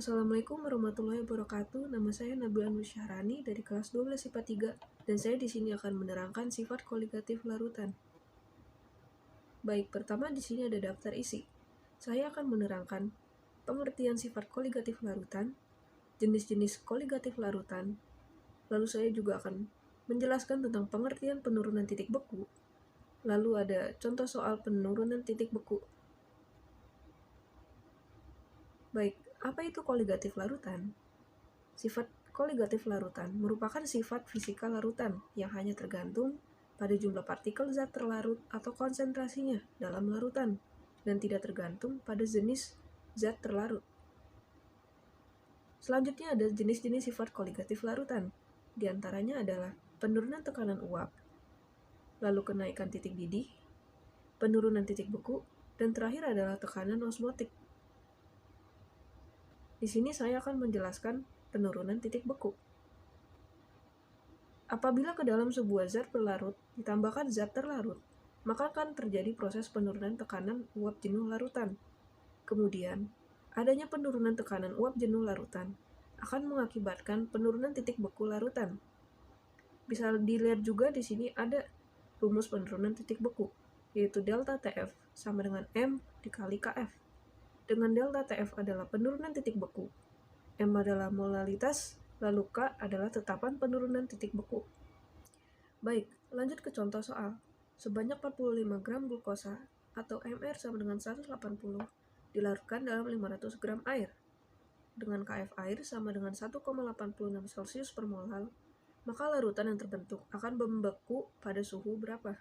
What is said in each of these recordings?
Assalamualaikum warahmatullahi wabarakatuh. Nama saya Nabila Nursyarani dari kelas 12 IPA 3 dan saya di sini akan menerangkan sifat koligatif larutan. Baik, pertama di sini ada daftar isi. Saya akan menerangkan pengertian sifat koligatif larutan, jenis-jenis koligatif larutan. Lalu saya juga akan menjelaskan tentang pengertian penurunan titik beku. Lalu ada contoh soal penurunan titik beku. Baik, apa itu koligatif larutan? Sifat koligatif larutan merupakan sifat fisika larutan yang hanya tergantung pada jumlah partikel zat terlarut atau konsentrasinya dalam larutan dan tidak tergantung pada jenis zat terlarut. Selanjutnya ada jenis-jenis sifat koligatif larutan. Di antaranya adalah penurunan tekanan uap, lalu kenaikan titik didih, penurunan titik beku, dan terakhir adalah tekanan osmotik. Di sini saya akan menjelaskan penurunan titik beku. Apabila ke dalam sebuah zat berlarut ditambahkan zat terlarut, maka akan terjadi proses penurunan tekanan uap jenuh larutan. Kemudian, adanya penurunan tekanan uap jenuh larutan akan mengakibatkan penurunan titik beku larutan. Bisa dilihat juga di sini ada rumus penurunan titik beku, yaitu delta TF sama dengan M dikali KF. Dengan delta TF adalah penurunan titik beku, M adalah molalitas, lalu K adalah tetapan penurunan titik beku. Baik, lanjut ke contoh soal. Sebanyak 45 gram glukosa atau Mr sama dengan 180 dilarutkan dalam 500 gram air. Dengan KF air sama dengan 1,86 Celcius per molal, maka larutan yang terbentuk akan membeku pada suhu berapa?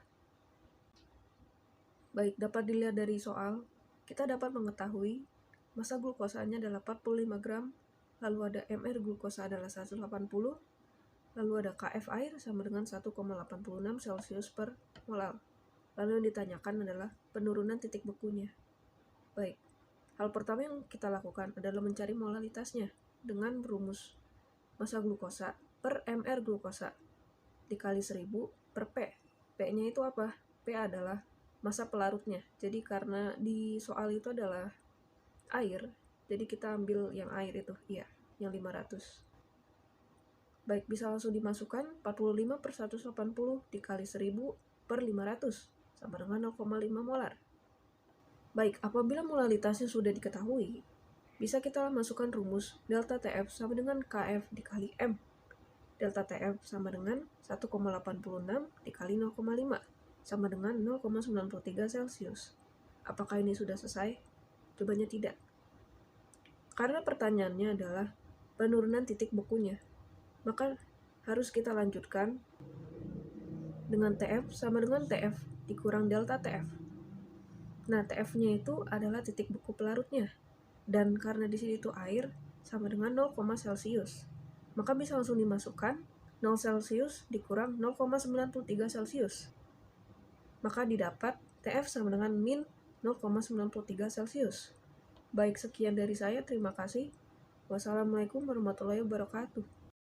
Baik, dapat dilihat dari soal, kita dapat mengetahui massa glukosanya adalah 45 gram, lalu ada Mr glukosa adalah 180, lalu ada KF air sama dengan 1,86 Celcius per molal. Lalu yang ditanyakan adalah penurunan titik bekunya. Baik, hal pertama yang kita lakukan adalah mencari molalitasnya dengan rumus massa glukosa per Mr glukosa dikali 1000 per P. P-nya itu apa? P adalah massa pelarutnya. Jadi karena di soal itu adalah air, jadi kita ambil yang air itu, yang 500. Baik, bisa langsung dimasukkan 45 per 180 dikali 1000 per 500 sama dengan 0,5 molar. Baik, apabila molalitasnya sudah diketahui, bisa kita masukkan rumus delta TF sama dengan KF dikali M. Delta TF sama dengan 1,86 dikali 0,5 sama dengan 0,93 Celcius. Apakah ini sudah selesai? Jawabannya tidak. Karena pertanyaannya adalah penurunan titik bekunya, maka harus kita lanjutkan dengan TF sama dengan TF dikurang delta TF. Nah, TF-nya itu adalah titik beku pelarutnya. Dan karena di sini itu air sama dengan 0, Celcius. Maka bisa langsung dimasukkan 0 Celcius dikurang 0,93 Celcius. Maka didapat TF sama dengan min 0,93 Celcius. Baik, sekian dari saya. Terima kasih. Wassalamualaikum warahmatullahi wabarakatuh.